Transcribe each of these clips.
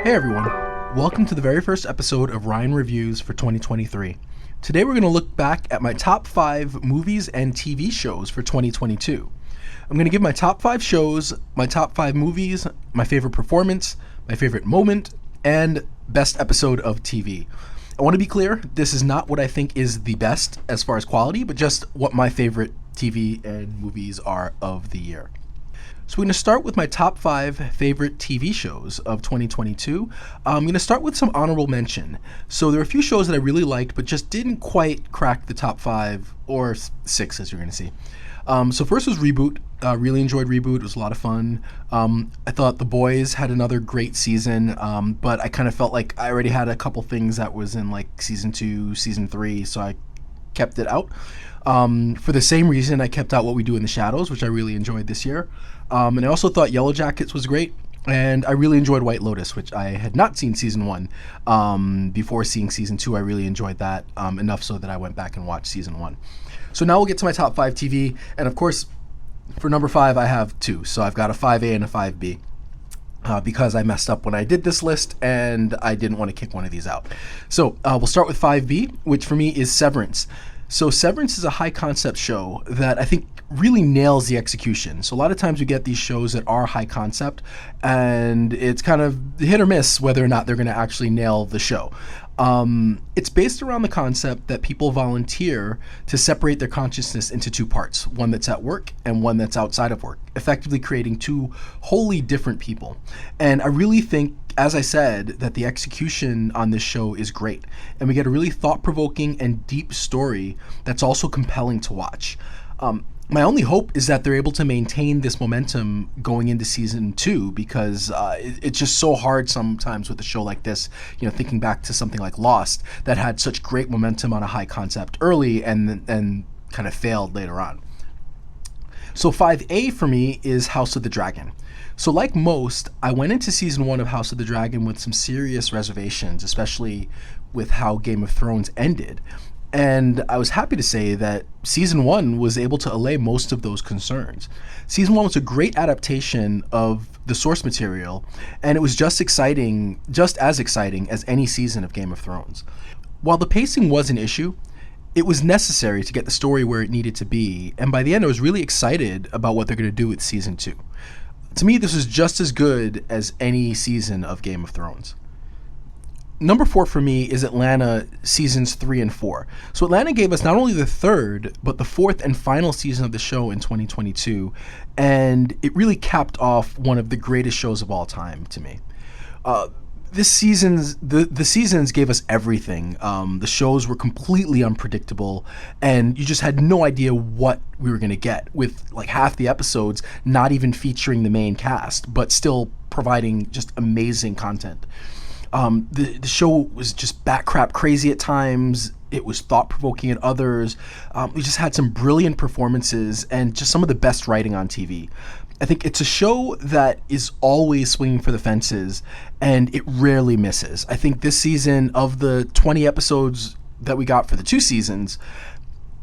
Hey everyone, welcome to the very first episode of Ryan Reviews for 2023. Today we're going to look back at my top 5 movies and TV shows for 2022. I'm going to give my top 5 shows, my top 5 movies, my favorite performance, my favorite moment, and best episode of TV. I want to be clear, this is not what I think is the best as far as quality, but just what my favorite TV and movies are of the year. So we're going to start with my top 5 favorite TV shows of 2022. I'm going to start with some honorable mention. So there are a few shows that I really liked, but just didn't quite crack the top 5 or 6, as you're going to see. So first was Reboot. Really enjoyed Reboot. It was a lot of fun. I thought The Boys had another great season, but I kind of felt like I already had a couple things that was in like season 2, season 3, so I kept it out. For the same reason I kept out What We Do in the Shadows, which I really enjoyed this year. And I also thought Yellow Jackets was great. And I really enjoyed White Lotus, which I had not seen season 1. Before seeing season 2, I really enjoyed that enough so that I went back and watched season 1. So now we'll get to my top 5 TV. And of course, for number 5, I have 2. So I've got a 5A and a 5B. Because I messed up when I did this list and I didn't want to kick one of these out. So we'll start with 5B, which for me is Severance. So Severance is a high concept show that I think really nails the execution. So a lot of times we get these shows that are high concept and it's kind of hit or miss whether or not they're going to actually nail the show. It's based around the concept that people volunteer to separate their consciousness into 2 parts, one that's at work and one that's outside of work, effectively creating 2 wholly different people. And I really think, as I said, that the execution on this show is great. And we get a really thought-provoking and deep story that's also compelling to watch. My only hope is that they're able to maintain this momentum going into season 2 because it's just so hard sometimes with a show like this, thinking back to something like Lost that had such great momentum on a high concept early and kind of failed later on. So 5A for me is House of the Dragon. So like most, I went into season 1 of House of the Dragon with some serious reservations, especially with how Game of Thrones ended. And I was happy to say that season 1 was able to allay most of those concerns. Season 1 was a great adaptation of the source material, and it was just as exciting as any season of Game of Thrones. While the pacing was an issue, it was necessary to get the story where it needed to be, and by the end I was really excited about what they're going to do with season 2. To me, this was just as good as any season of Game of Thrones. Number 4 for me is Atlanta seasons 3 and 4. So Atlanta gave us not only the 3rd, but the 4th and final season of the show in 2022. And it really capped off one of the greatest shows of all time to me. The seasons gave us everything. The shows were completely unpredictable, and you just had no idea what we were going to get, with like half the episodes not even featuring the main cast, but still providing just amazing content. The show was just bat crap crazy at times. It was thought-provoking at others. We just had some brilliant performances and just some of the best writing on TV. I think it's a show that is always swinging for the fences, and it rarely misses. I think this season, of the 20 episodes that we got for the 2 seasons,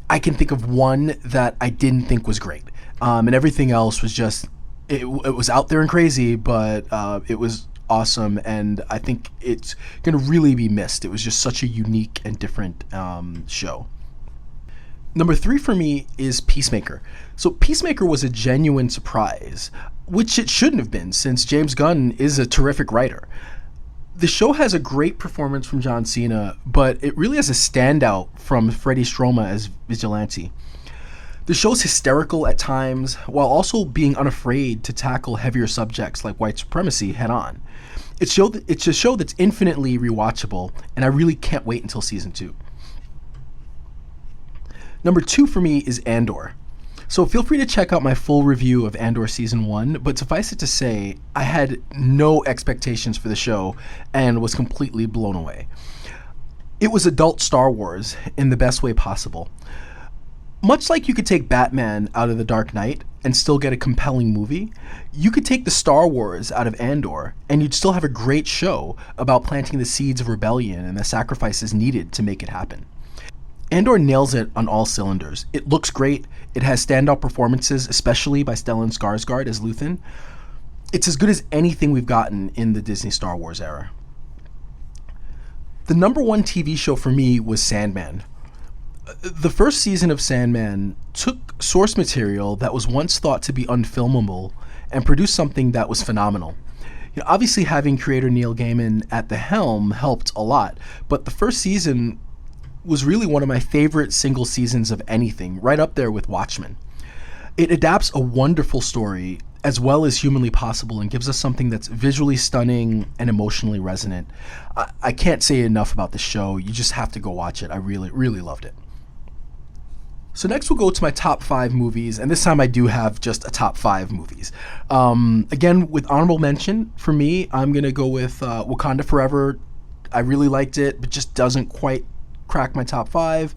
I can think of one that I didn't think was great. And everything else was just, it was out there and crazy, but it was awesome, and I think it's going to really be missed. It was just such a unique and different show. Number 3 for me is Peacemaker. So Peacemaker was a genuine surprise, which it shouldn't have been, since James Gunn is a terrific writer. The show has a great performance from John Cena, but it really has a standout from Freddie Stroma as Vigilante. The show's hysterical at times, while also being unafraid to tackle heavier subjects like white supremacy head on. It's a show that's infinitely rewatchable, and I really can't wait until season 2. Number 2 for me is Andor. So feel free to check out my full review of Andor season 1, but suffice it to say, I had no expectations for the show and was completely blown away. It was adult Star Wars in the best way possible. Much like you could take Batman out of The Dark Knight and still get a compelling movie, you could take the Star Wars out of Andor and you'd still have a great show about planting the seeds of rebellion and the sacrifices needed to make it happen. Andor nails it on all cylinders. It looks great. It has standout performances, especially by Stellan Skarsgård as Luthen. it's as good as anything we've gotten in the Disney Star Wars era. The number one TV show for me was Sandman. The first season of Sandman took source material that was once thought to be unfilmable and produced something that was phenomenal. Obviously having creator Neil Gaiman at the helm helped a lot, but the first season was really one of my favorite single seasons of anything, right up there with Watchmen. It adapts a wonderful story as well as humanly possible and gives us something that's visually stunning and emotionally resonant. I can't say enough about this show. You just have to go watch it. I really, really loved it. So next we'll go to my top 5 movies, and this time I do have just a top 5 movies. Again, with honorable mention, for me, I'm going to go with Wakanda Forever. I really liked it, but just doesn't quite crack my top 5.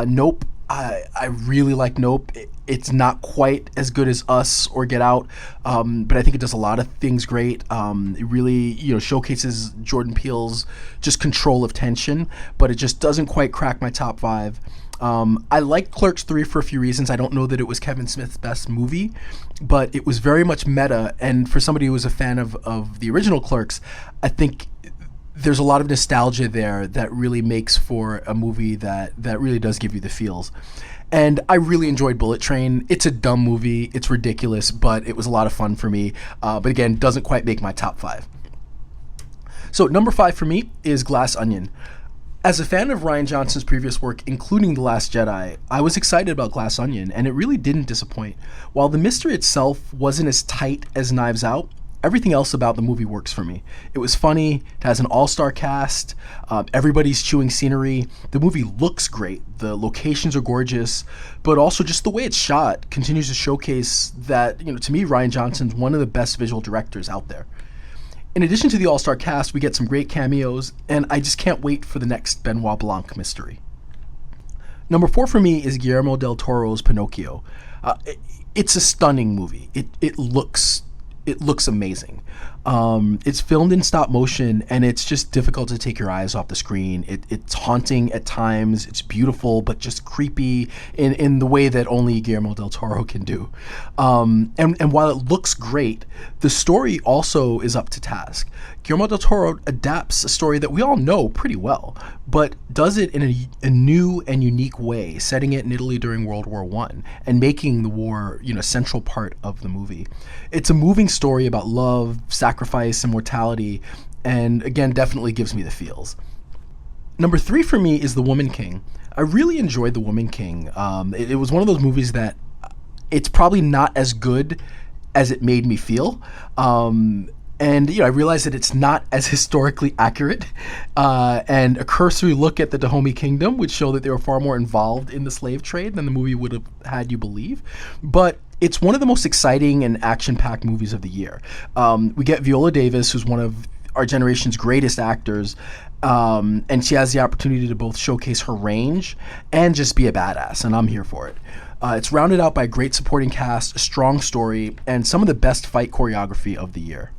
Nope. I really like Nope. It's not quite as good as Us or Get Out, but I think it does a lot of things great. It really, showcases Jordan Peele's just control of tension, but it just doesn't quite crack my top 5. I like Clerks 3 for a few reasons. I don't know that it was Kevin Smith's best movie, but it was very much meta, and for somebody who was a fan of the original Clerks, I think there's a lot of nostalgia there that really makes for a movie that really does give you the feels. And I really enjoyed Bullet Train. It's a dumb movie. It's ridiculous, but it was a lot of fun for me. But again, doesn't quite make my top 5. So number 5 for me is Glass Onion. As a fan of Rian Johnson's previous work, including The Last Jedi, I was excited about Glass Onion, and it really didn't disappoint. While the mystery itself wasn't as tight as Knives Out, everything else about the movie works for me. It was funny, it has an all-star cast, everybody's chewing scenery, the movie looks great, the locations are gorgeous, but also just the way it's shot continues to showcase that, to me, Rian Johnson's one of the best visual directors out there. In addition to the all-star cast, we get some great cameos, and I just can't wait for the next Benoit Blanc mystery. Number 4 for me is Guillermo del Toro's Pinocchio. It's a stunning movie. It looks amazing. It's filmed in stop motion, and it's just difficult to take your eyes off the screen. It's haunting at times. It's beautiful, but just creepy in the way that only Guillermo del Toro can do. And while it looks great, the story also is up to task. Guillermo del Toro adapts a story that we all know pretty well, but does it in a new and unique way, setting it in Italy during World War I and making the war, a central part of the movie. It's a moving story about love, sacrifice, and mortality, and again, definitely gives me the feels. Number 3 for me is The Woman King. I really enjoyed The Woman King. It was one of those movies that it's probably not as good as it made me feel. And I realized that it's not as historically accurate, and a cursory look at the Dahomey Kingdom would show that they were far more involved in the slave trade than the movie would have had you believe. But it's one of the most exciting and action-packed movies of the year. We get Viola Davis, who's one of our generation's greatest actors, and she has the opportunity to both showcase her range and just be a badass, and I'm here for it. It's rounded out by a great supporting cast, a strong story, and some of the best fight choreography of the year.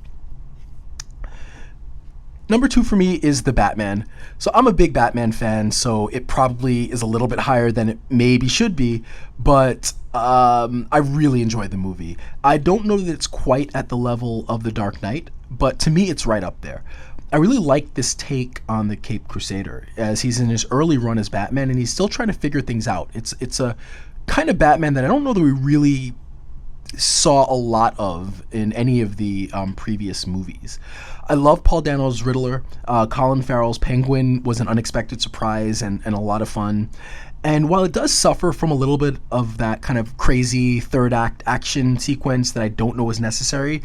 Number 2 for me is The Batman. So I'm a big Batman fan, so it probably is a little bit higher than it maybe should be, but I really enjoyed the movie. I don't know that it's quite at the level of The Dark Knight, but to me it's right up there. I really like this take on the Caped Crusader, as he's in his early run as Batman and he's still trying to figure things out. It's a kind of Batman that I don't know that we really saw a lot of in any of the previous movies. I love Paul Dano's Riddler. Colin Farrell's Penguin was an unexpected surprise and a lot of fun. And while it does suffer from a little bit of that kind of crazy third act action sequence that I don't know is necessary,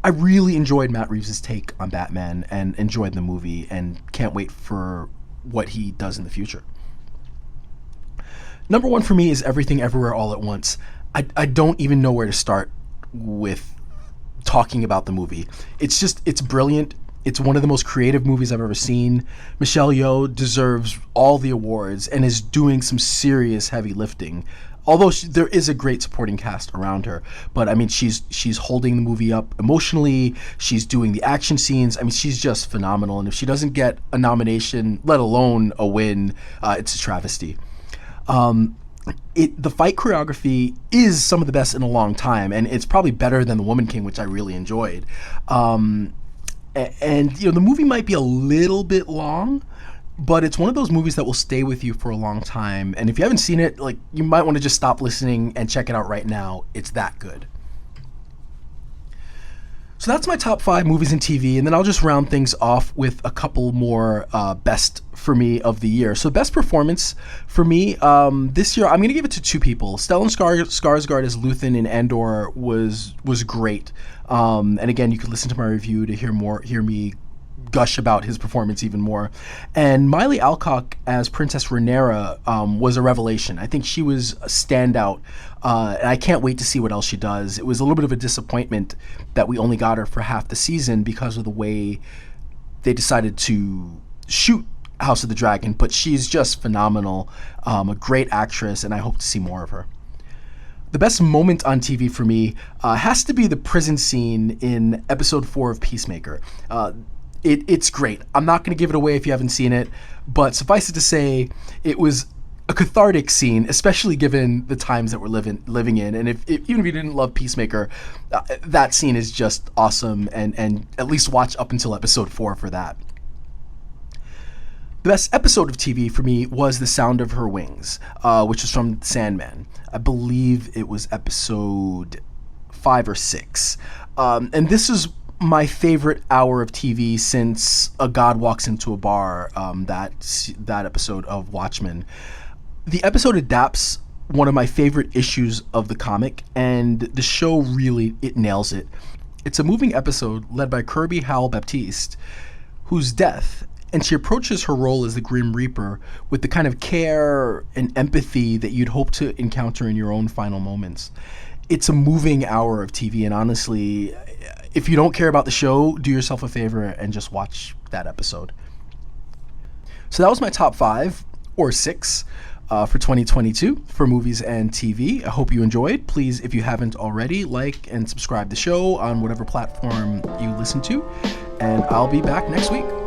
I really enjoyed Matt Reeves' take on Batman and enjoyed the movie and can't wait for what he does in the future. Number 1 for me is Everything Everywhere All at Once. I don't even know where to start with talking about the movie. It's brilliant. It's one of the most creative movies I've ever seen. Michelle Yeoh deserves all the awards and is doing some serious heavy lifting. Although there is a great supporting cast around her, but I mean, she's holding the movie up emotionally. She's doing the action scenes. I mean, she's just phenomenal. And if she doesn't get a nomination, let alone a win, it's a travesty. The fight choreography is some of the best in a long time, and it's probably better than The Woman King, which I really enjoyed. And the movie might be a little bit long, but it's one of those movies that will stay with you for a long time. And if you haven't seen it, like, you might want to just stop listening and check it out right now. It's that good. So that's my top 5 movies and TV, and then I'll just round things off with a couple more best for me of the year. So best performance for me this year, I'm going to give it to 2 people. Stellan Skarsgård as Luthen in Andor was great. And again, you could listen to my review to hear me gush about his performance even more. And Miley Alcock as Princess Rhaenyra was a revelation. I think she was a standout, and I can't wait to see what else she does. It was a little bit of a disappointment that we only got her for half the season because of the way they decided to shoot House of the Dragon, but she's just phenomenal, a great actress, and I hope to see more of her. The best moment on TV for me has to be the prison scene in episode 4 of Peacemaker. It's great. I'm not going to give it away if you haven't seen it, but suffice it to say, it was a cathartic scene, especially given the times that we're living in. And even if you didn't love Peacemaker, that scene is just awesome, and at least watch up until episode 4 for that. The best episode of TV for me was The Sound of Her Wings, which was from Sandman. I believe it was episode 5 or 6. And this is my favorite hour of TV since A God Walks Into a Bar, that episode of Watchmen. The episode adapts one of my favorite issues of the comic, and the show really, it nails it. It's a moving episode led by Kirby Howell-Baptiste, whose death, and she approaches her role as the Grim Reaper with the kind of care and empathy that you'd hope to encounter in your own final moments. It's a moving hour of TV, and honestly, if you don't care about the show, do yourself a favor and just watch that episode. So that was my top 5 or 6 for 2022 for movies and TV. I hope you enjoyed. Please, if you haven't already, like and subscribe the show on whatever platform you listen to, and I'll be back next week.